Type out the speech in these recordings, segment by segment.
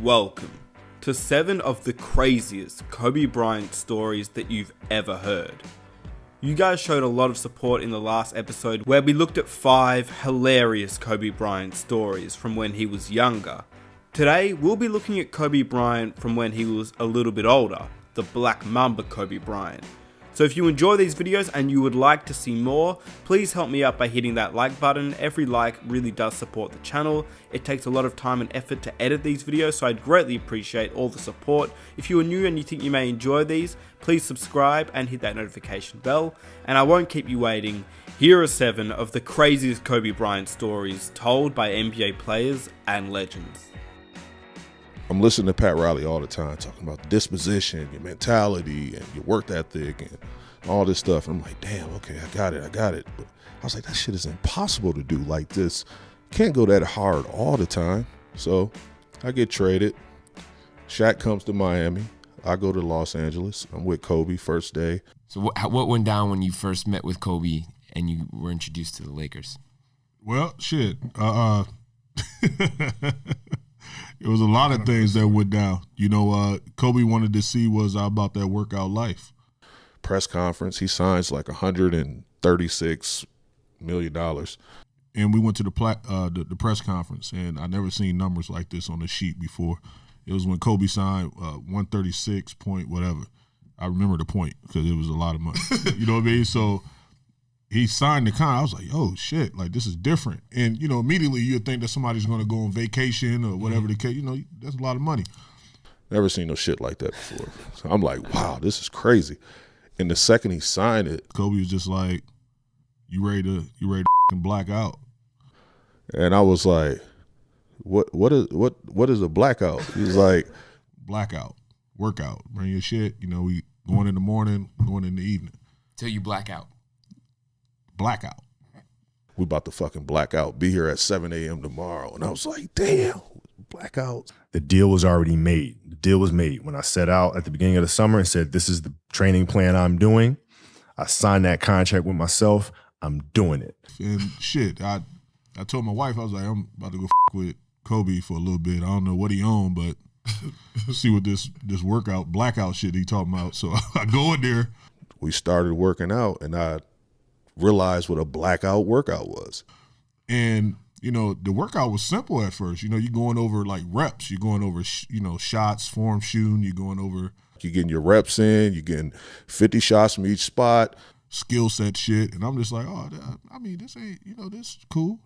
Welcome to 7 of the craziest Kobe Bryant stories that you've ever heard. You guys showed a lot of support in the last episode where we looked at 5 hilarious Kobe Bryant stories from when he was younger. Today, we'll be looking at Kobe Bryant from when he was a little bit older, the Black Mamba Kobe Bryant. So if you enjoy these videos and you would like to see more, please help me out by hitting that like button. Every like really does support the channel. It takes a lot of time and effort to edit these videos, so I'd greatly appreciate all the support. If you are new and you think you may enjoy these, please subscribe and hit that notification bell. And I won't keep you waiting. Here are 7 of the craziest Kobe Bryant stories told by NBA players and legends. I'm listening to Pat Riley all the time talking about the disposition, your mentality, and your work ethic, and all this stuff. And I'm like, damn, okay, I got it. But I was like, that shit is impossible to do like this. Can't go that hard all the time. So I get traded. Shaq comes to Miami. I go to Los Angeles. I'm with Kobe first day. So what went down when you first met with Kobe and you were introduced to the Lakers? Well, shit. It was a lot of things that went down. You know, Kobe wanted to see was about that workout life. Press conference, he signs like $136 million. And we went to the press conference, and I never seen numbers like this on the sheet before. It was when Kobe signed 136 point whatever. I remember the point because it was a lot of money. You know what I mean? So he signed the contract. I was like, oh, shit, like this is different. And, you know, immediately you'd think that somebody's going to go on vacation or whatever the case. You know, that's a lot of money. Never seen no shit like that before. So I'm like, wow, this is crazy. And the second he signed it, Kobe was just like, you ready to black out? And I was like, what is a blackout? He was like, blackout, workout, bring your shit. You know, we going in the morning, going in the evening. Till you black out. Blackout. We about to fucking black out. Be here at 7 a.m. tomorrow. And I was like, damn, blackout. The deal was already made. The deal was made. When I set out at the beginning of the summer and said, this is the training plan I'm doing, I signed that contract with myself. I'm doing it. And shit, I told my wife, I was like, I'm about to go with Kobe for a little bit. I don't know what he owned, but see what this workout, blackout shit he talking about. So I go in there. We started working out, and I realized what a blackout workout was. And, you know, the workout was simple at first. You know, you're going over like reps. You're going over, shots, form shooting. You're going over. You're getting your reps in. You're getting 50 shots from each spot. Skill set shit. And I'm just like, oh, I mean, this ain't, this is cool.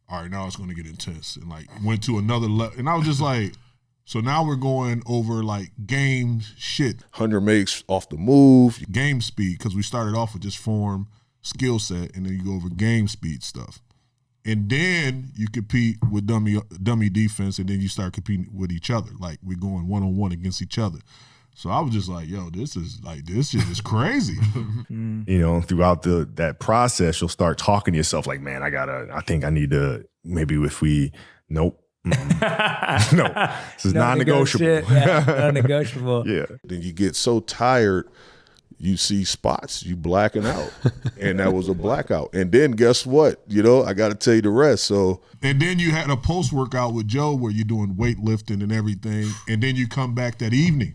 All right, now it's going to get intense. And like went to another level. And I was just like, so now we're going over like game shit. 100 makes off the move. Game speed, because we started off with just form, skill set, and then you go over game speed stuff. And then you compete with dummy defense, and then you start competing with each other. Like we're going one-on-one against each other. So I was just like, yo, this shit is crazy. You know, throughout that process, you'll start talking to yourself like, man, I think I need to, maybe if we, nope. No, this is non-negotiable. Yeah, non-negotiable. Yeah. Then you get so tired, you see spots, you blacking out. And that was a blackout. And then guess what? I got to tell you the rest. So, and then you had a post-workout with Joe where you're doing weightlifting and everything. And then you come back that evening.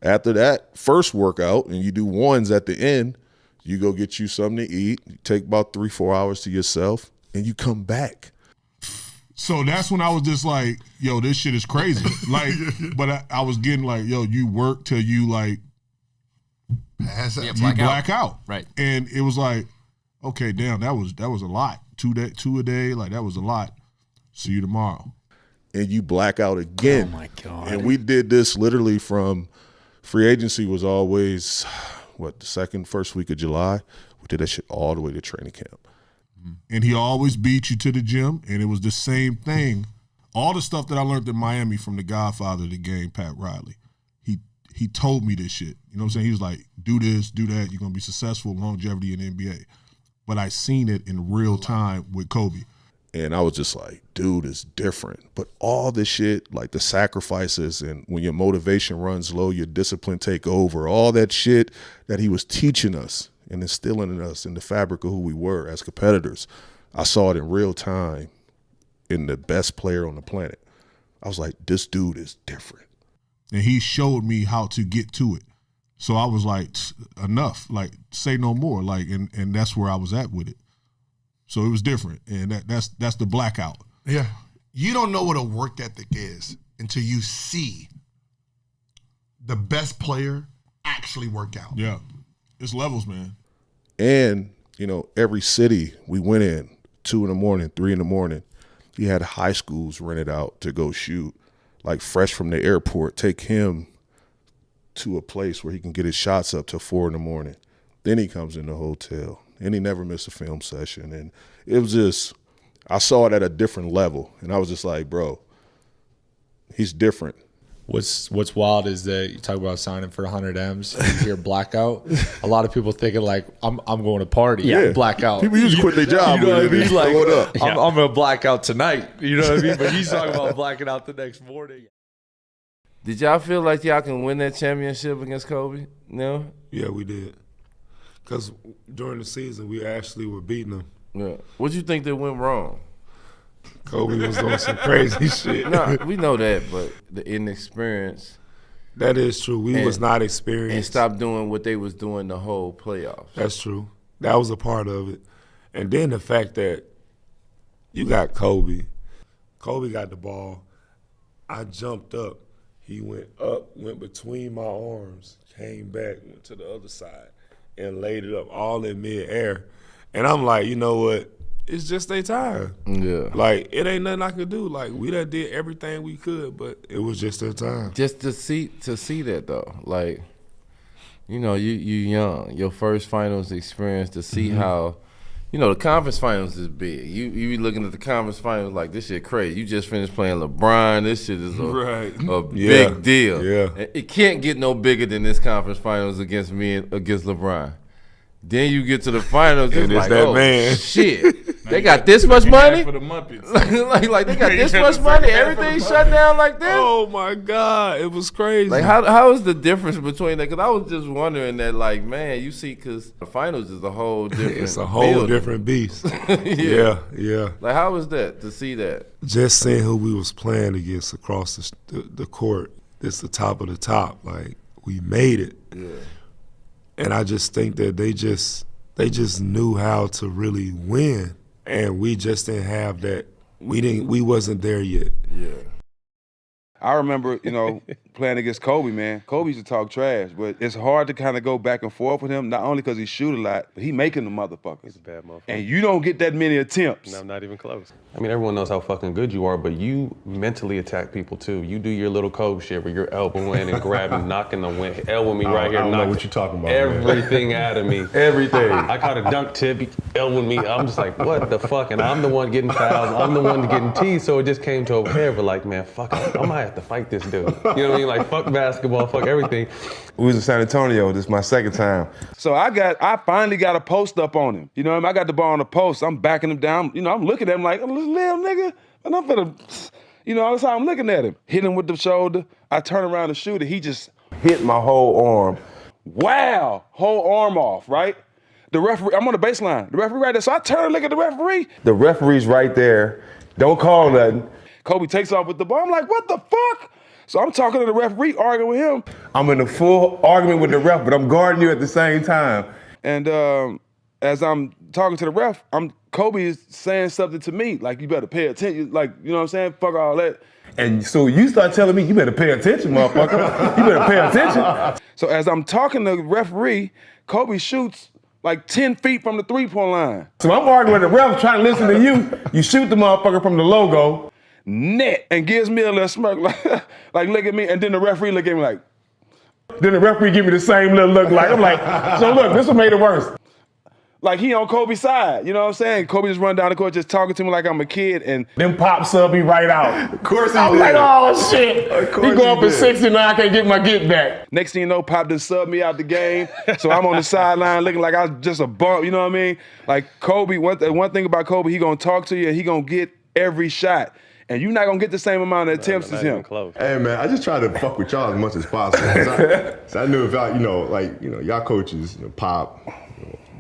After that first workout, and you do ones at the end, you go get you something to eat. You take about 3-4 hours to yourself, and you come back. So that's when I was just like, yo, this shit is crazy. Like, but I was getting like, yo, you work till you like black out. Right. And it was like, okay, damn, that was a lot. Two a day, like that was a lot. See you tomorrow. And you black out again. Oh my God. And we did this literally from free agency was always the first week of July. We did that shit all the way to training camp. And he always beat you to the gym, and it was the same thing. All the stuff that I learned in Miami from the godfather of the game, Pat Riley, he told me this shit. You know what I'm saying? He was like, do this, do that. You're going to be successful, longevity in the NBA. But I seen it in real time with Kobe. And I was just like, dude, it's different. But all this shit, like the sacrifices and when your motivation runs low, your discipline take over, all that shit that he was teaching us and instilling in us in the fabric of who we were as competitors, I saw it in real time in the best player on the planet. I was like, this dude is different. And he showed me how to get to it. So I was like, enough, like say no more. Like, and that's where I was at with it. So it was different. And that's the blackout. Yeah. You don't know what a work ethic is until you see the best player actually work out. Yeah. It's levels, man. And, every city we went in, 2 a.m, 3 a.m, he had high schools rented out to go shoot. Like fresh from the airport, take him to a place where he can get his shots up till 4 a.m. Then he comes in the hotel. And he never missed a film session. And it was just, I saw it at a different level. And I was just like, bro, he's different. What's wild is that you talk about signing for 100 M's, you hear blackout. A lot of people thinking like, I'm going to party. Yeah. Blackout. People usually quit their job. You know what I mean? Like, throw it up. I'm going to black out tonight. You know what I mean? But he's talking about blacking out the next morning. Did y'all feel like y'all can win that championship against Kobe? No? Yeah, we did. Because during the season, we actually were beating them. Yeah. What you think that went wrong? Kobe was doing some crazy shit. No, we know that, but the inexperience. That is true. We was not experienced. And stopped doing what they was doing the whole playoffs. That's true. That was a part of it. And then the fact that you got Kobe. Kobe got the ball. I jumped up. He went up, went between my arms, came back, went to the other side, and laid it up all in midair. And I'm like, you know what? It's just their time. Yeah. Like, it ain't nothing I could do. Like, we done did everything we could, but it was just their time. Just to see that though, like, you young, your first finals experience, to see how, the conference finals is big. You be looking at the conference finals like, this shit crazy. You just finished playing LeBron. This shit is a big deal. Yeah. It can't get no bigger than this conference finals against LeBron. Then you get to the finals, it's like, that oh man. Shit, they got this much money. For the Muppets. like they got this much money. Everything shut down like this. Oh my God, it was crazy. Like how is the difference between that? Because I was just wondering that, like, man, you see, because the finals is a whole different. It's a whole building. different beast. Yeah. yeah. Like, how was that to see that? Just seeing who we was playing against across the court, it's the top of the top. Like, we made it. Yeah. And I just think that they just knew how to really win, and we just didn't have that. We wasn't there yet. Yeah. I remember, playing against Kobe, man. Kobe used to talk trash, but it's hard to kind of go back and forth with him, not only because he shoot a lot, but he making the motherfuckers. He's a bad motherfucker. And you don't get that many attempts. No, not even close. I mean, everyone knows how fucking good you are, but you mentally attack people too. You do your little Kobe shit where you're elbowing and grabbing, knocking the wind, elbowing me right here. I don't know what you're talking about, everything out of me. Everything. I caught a dunk tip, he elbowing me. I'm just like, what the fuck? And I'm the one getting fouled. I'm the one getting teased. So it just came to a head. But like, man, fuck, I might have to fight this dude. You know what I mean? Like, fuck basketball, fuck everything. We was in San Antonio. This is my second time. So I finally got a post up on him. You know what I mean? I got the ball on the post. I'm backing him down. I'm looking at him like, little nigga. And I'm finna, that's how I'm looking at him. Hit him with the shoulder. I turn around to shoot it. He just hit my whole arm. Wow. Whole arm off, right? The referee, I'm on the baseline. The referee right there. So I turn and look at the referee. The referee's right there. Don't call nothing. Kobe takes off with the ball. I'm like, what the fuck? So I'm talking to the referee, arguing with him. I'm in a full argument with the ref, but I'm guarding you at the same time. And as I'm talking to the ref, Kobe is saying something to me, like, you better pay attention. Like, you know what I'm saying? Fuck all that. And so you start telling me, you better pay attention, motherfucker. You better pay attention. So as I'm talking to the referee, Kobe shoots like 10 feet from the three-point line. So I'm arguing with the ref, trying to listen to you. You shoot the motherfucker from the logo. Net, and gives me a little smirk, like look at me, and then the referee look at me like, then the referee give me the same little look, like, I'm like, so look, this one made it worse. Like, he on Kobe's side, you know what I'm saying? Kobe just run down the court just talking to me like I'm a kid, and then pop sub me right out. Of course he did. I'm like, oh shit, he go up at 69, I can't get my get back. Next thing you know, Pop just subbed me out the game, so I'm on the sideline looking like I was just a bump, you know what I mean? Like, Kobe, one thing about Kobe, he gonna talk to you and he gonna get every shot. And you're not gonna get the same amount of attempts as him. Hey man, I just try to fuck with y'all as much as possible. So I knew if y'all, y'all coaches, Pop,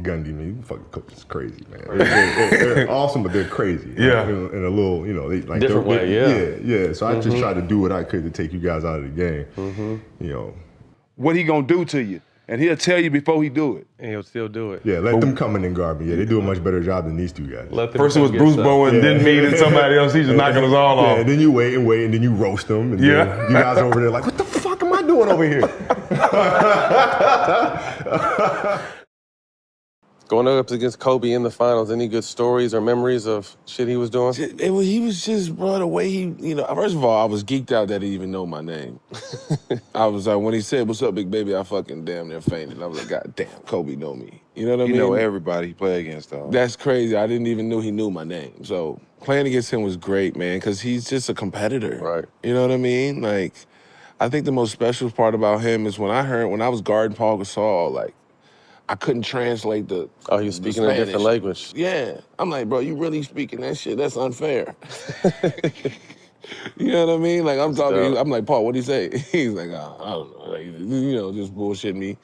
Gundy, man, you fucking coaches crazy, man. They're awesome, but they're crazy. Yeah. In a little, they like Different way, yeah. So I just tried to do what I could to take you guys out of the game. What he gonna do to you? And he'll tell you before he do it. And he'll still do it. Yeah, let them come in and guard me. Yeah, they do a much better job than these two guys. First it was Bruce Bowen, then me, then somebody else. He's just knocking us all off. And then you wait, and then you roast them. And then you guys are over there like, what the fuck am I doing over here? Going up against Kobe in the finals, any good stories or memories of shit he was doing? He was just, bro, the way he, first of all, I was geeked out that he even know my name. I was like, when he said, "What's up, big baby?" I fucking damn near fainted. I was like, God damn, Kobe know me. You know what I mean? You know everybody he play against, though. That's crazy. I didn't even know he knew my name. So playing against him was great, man, because he's just a competitor. Right. You know what I mean? Like, I think the most special part about him is when I was guarding Paul Gasol, like, I couldn't translate the he was speaking a different language. Yeah. I'm like, bro, you really speaking that shit? That's unfair. You know what I mean? Like, I'm talking, I'm like, Paul, what'd he say? He's like, oh, I don't know. Like, just bullshit me.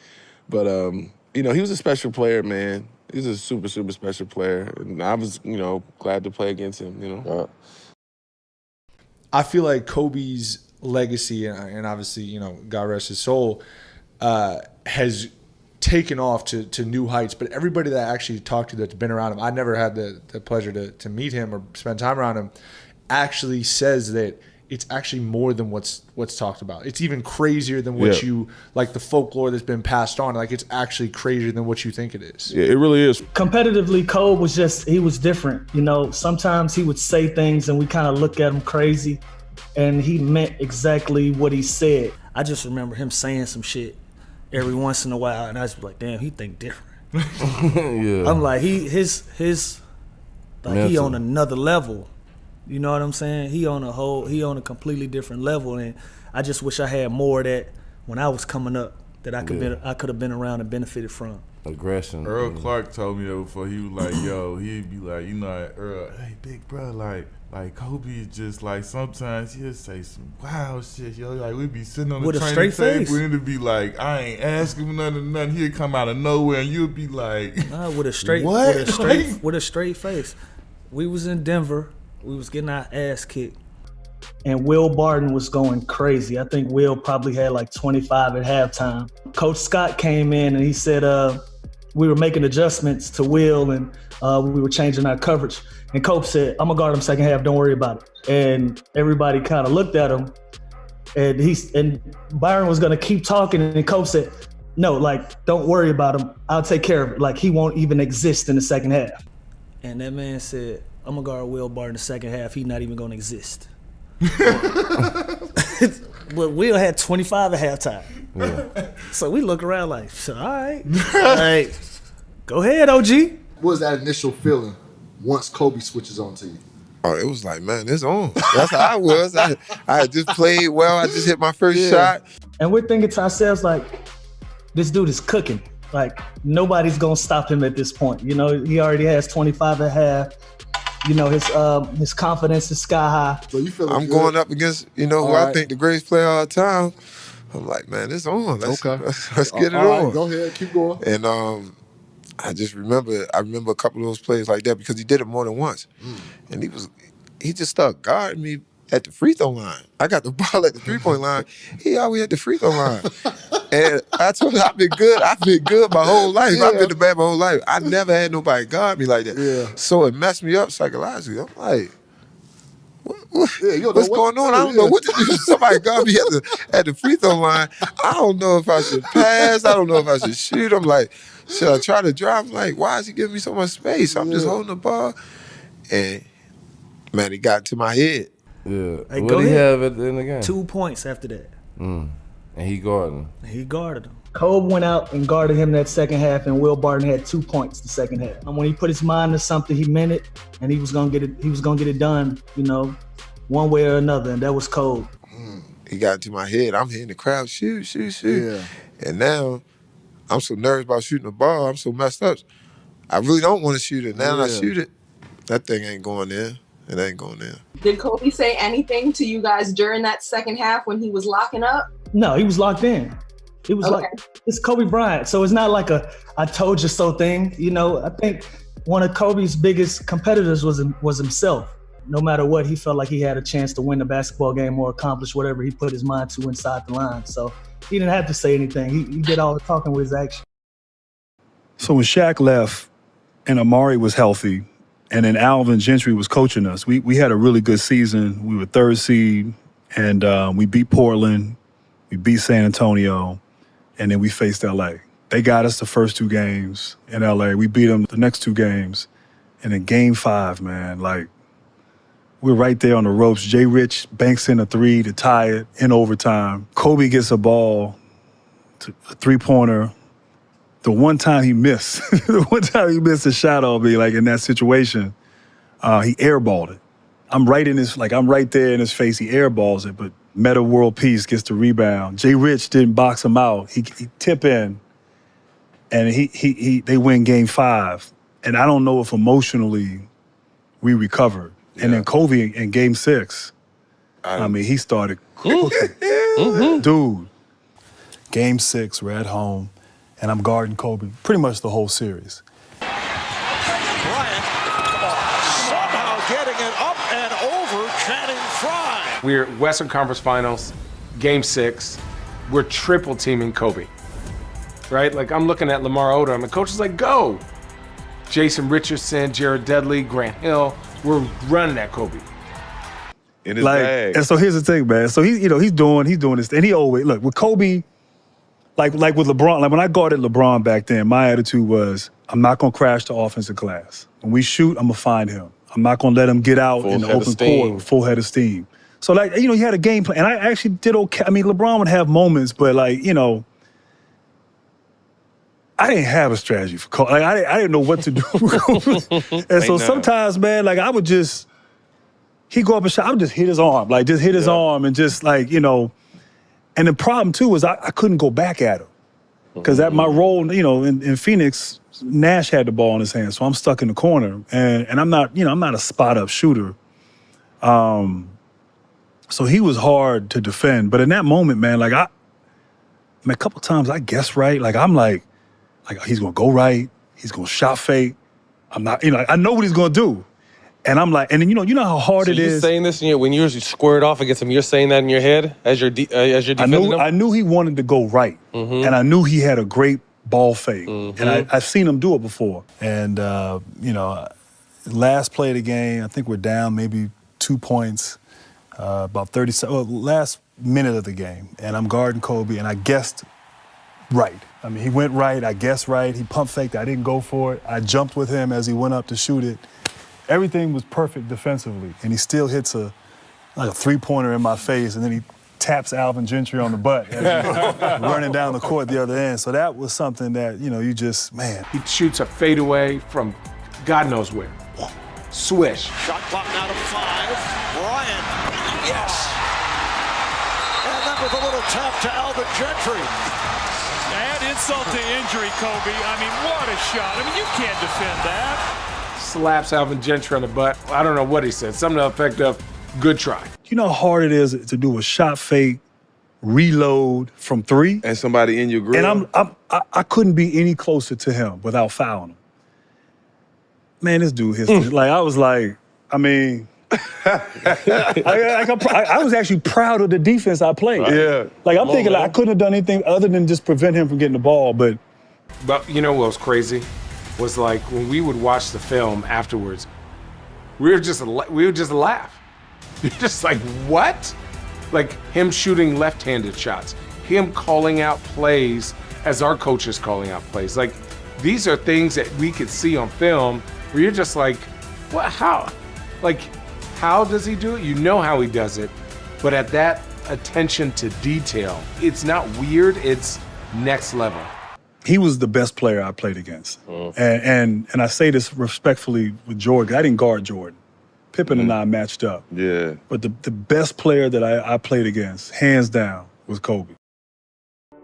But, he was a special player, man. He's a super, super special player. And I was, glad to play against him, I feel like Kobe's legacy, and obviously, God rest his soul, has taken off to new heights. But everybody that I actually talked to that's been around him, I never had the pleasure to meet him or spend time around him, actually says that it's actually more than what's talked about. It's even crazier than what you, like the folklore that's been passed on. Like, it's actually crazier than what you think it is. Yeah, it really is. Competitively, Kobe was he was different. Sometimes he would say things and we kind of look at him crazy, and he meant exactly what he said. I just remember him saying some shit every once in a while, and I was like, damn, he think different. Yeah. I'm like, he on another level. You know what I'm saying? He on a completely different level, and I just wish I had more of that when I was coming up that I could have been around and benefited from. Aggression. Earl Clark told me that before. He was like, yo, he'd be like, Earl, hey, big bro, like Kobe is just like, sometimes he'll say some wild shit, yo. Like, we'd be sitting on the training table and it'd be like, I ain't asking him nothing. He'd come out of nowhere and you'd be like, with a straight face. We was in Denver. We was getting our ass kicked. And Will Barton was going crazy. I think Will probably had like 25 at halftime. Coach Scott came in and he said we were making adjustments to Will and we were changing our coverage. And Coach said, I'm gonna guard him second half, don't worry about it. And everybody kind of looked at him, and Byron was gonna keep talking, and Coach said, no, like, don't worry about him. I'll take care of it. Like, he won't even exist in the second half. And that man said, I'm gonna guard Will Barton in the second half. He's not even gonna exist. But Will had 25 at halftime. Yeah. So we look around like, all right. Go ahead, OG. What was that initial feeling once Kobe switches on to you? Oh, it was like, man, it's on. That's how I was. I had just played well. I just hit my first shot. And we're thinking to ourselves, like, this dude is cooking. Like, nobody's gonna stop him at this point. He already has 25 at half. His confidence is sky high. So you feel I'm going up against, who I think the greatest player all the time. I'm like, man, it's on. Let's get it on. Right, go ahead, keep going. And I just remember a couple of those plays like that because he did it more than once. And he just started guarding me at the free throw line. I got the ball at the 3-point line. He always at the free throw line. And I told him, I've been good my whole life. Yeah. I've been the bad my whole life. I never had nobody guard me like that. Yeah. So it messed me up psychologically. I'm like, what's going on? I don't know what to do. Somebody guard me at the free throw line. I don't know if I should pass. I don't know if I should shoot. I'm like, should I try to drive? I'm like, why is he giving me so much space? I'm just holding the ball. And, man, it got to my head. Yeah. Hey, what did he have at the end of the game? 2 points after that. And he guarded him. Kobe went out and guarded him that second half, and Will Barton had 2 points the second half. And when he put his mind to something, he meant it, and he was gonna get it. He was gonna get it done, one way or another. And that was Kobe. He got into my head. I'm hitting the crowd, shoot. Yeah. And now I'm so nervous about shooting the ball. I'm so messed up. I really don't want to shoot it. Now that I shoot it, that thing ain't going in. It ain't going in. Did Kobe say anything to you guys during that second half when he was locking up? No, he was locked in. It was like, it's Kobe Bryant. So it's not like a I told you so thing. You know, I think one of Kobe's biggest competitors was himself. No matter what, he felt like he had a chance to win the basketball game or accomplish whatever he put his mind to inside the line. So he didn't have to say anything. He did all the talking with his action. So when Shaq left and Amari was healthy, and then Alvin Gentry was coaching us, we had a really good season. We were 3rd seed, and we beat Portland, we beat San Antonio, and then we faced LA. They got us the first 2 games in LA. We beat them the next 2 games. And in game 5, man, like, we're right there on the ropes. Jay Rich banks in a 3 to tie it in overtime. Kobe gets a ball, a 3-pointer. The one time he missed a shot on me, like in that situation, he airballed it. I'm right there in his face. He airballs it, but Meta World Peace gets the rebound. Jay Rich didn't box him out. He tip in, and they win game 5. And I don't know if emotionally we recovered. And then Kobe in game 6, I mean, he started cooking. Dude, game 6, we're at home, and I'm guarding Kobe pretty much the whole series. Bryant somehow getting it up and over Channing Frye. We're Western Conference Finals, game 6. We're triple teaming Kobe, right? Like, I'm looking at Lamar Odom, and the coach is like, go. Jason Richardson, Jared Dudley, Grant Hill, we're running at Kobe. In his bag. And so here's the thing, man. So he's doing this, and he always look with Kobe, like with LeBron. Like when I guarded LeBron back then, my attitude was, I'm not gonna crash the offensive glass. When we shoot, I'm gonna find him. I'm not gonna let him get out in the open court with full head of steam. So like, he had a game plan, and I actually did okay. I mean, LeBron would have moments, but like, I didn't have a strategy for Kobe. Like, I didn't know what to do. And so sometimes, man, like he'd go up and shot, I would just hit his arm. Like, just hit his arm and just like, And the problem, too, was I couldn't go back at him. Because at my role, in Phoenix, Nash had the ball in his hand, so I'm stuck in the corner. And I'm not, I'm not a spot-up shooter. So he was hard to defend. But in that moment, man, like, a couple times I guessed right. Like, I'm like, he's gonna go right, he's gonna shot fake. I'm not, I know what he's gonna do. And I'm like, and then you know how hard it is. You're saying this, when you're squared off against him, you're saying that in your head as you're defending him? I knew he wanted to go right, and I knew he had a great ball fake, and I've seen him do it before. And last play of the game, I think we're down maybe 2 points, about 30 seconds, last minute of the game, and I'm guarding Kobe, and I guessed right. I mean, he went right, I guessed right, he pump faked, I didn't go for it. I jumped with him as he went up to shoot it. Everything was perfect defensively, and he still hits a 3-pointer in my face, and then he taps Alvin Gentry on the butt as he's running down the court the other end. So that was something that, you just, man. He shoots a fadeaway from God knows where. Swish. Shot clock now to 5. Bryant, yes. And that was a little tap to Alvin Gentry. Add insult to injury, Kobe. I mean, what a shot. I mean, you can't defend that. Slaps Alvin Gentry on the butt. I don't know what he said. Something to the effect of, good try. You know how hard it is to do a shot fake, reload from 3? And somebody in your grill. And I couldn't be any closer to him without fouling him. Man, this dude hits it. Like, I was like, I mean, I was actually proud of the defense I played. Yeah. Like, I'm thinking, I couldn't have done anything other than just prevent him from getting the ball, but you know what was crazy? Was like when we would watch the film afterwards, we would just laugh. You're just like, what? Like him shooting left-handed shots, him calling out plays as our coach is calling out plays. Like, these are things that we could see on film where you're just like, what, how? Like, how does he do it? You know how he does it, but at that attention to detail, it's not weird, it's next level. He was the best player I played against. And I say this respectfully with Jordan. I didn't guard Jordan. Pippen and I matched up. Yeah. But the best player that I played against, hands down, was Kobe.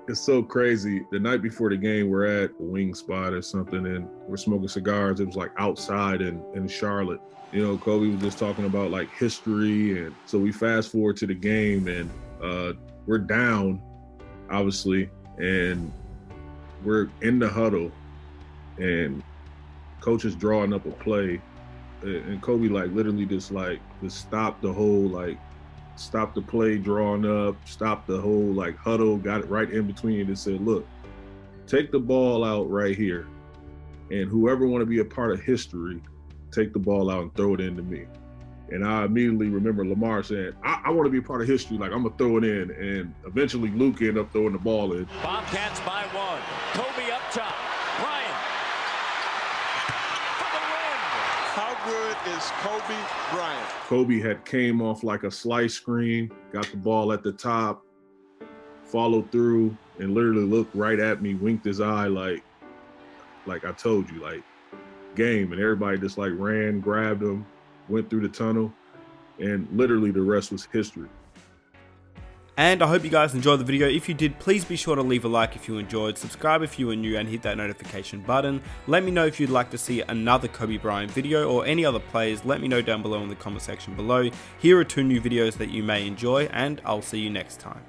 It's so crazy. The night before the game, we're at a wing spot or something, and we're smoking cigars. It was like outside in Charlotte. Kobe was just talking about like history. And so we fast forward to the game, and we're down, obviously. and we're in the huddle, and coach is drawing up a play, and Kobe like literally just stopped the whole stop the play drawing up, stop the whole huddle, got it right in between and said, look, take the ball out right here, and whoever want to be a part of history, take the ball out and throw it into me. And I immediately remember Lamar saying, I want to be a part of history, I'm going to throw it in. And eventually Luke ended up throwing the ball in. Bobcats by 1. Kobe up top. Bryant for the win. How good is Kobe Bryant? Kobe had came off like a slice screen, got the ball at the top, followed through, and literally looked right at me, winked his eye like I told you, game. And everybody just ran, grabbed him, went through the tunnel, and literally the rest was history. And I hope you guys enjoyed the video. If you did, please be sure to leave a like if you enjoyed, subscribe if you are new, and hit that notification button. Let me know if you'd like to see another Kobe Bryant video or any other players. Let me know down below in the comment section below. Here are 2 new videos that you may enjoy, and I'll see you next time.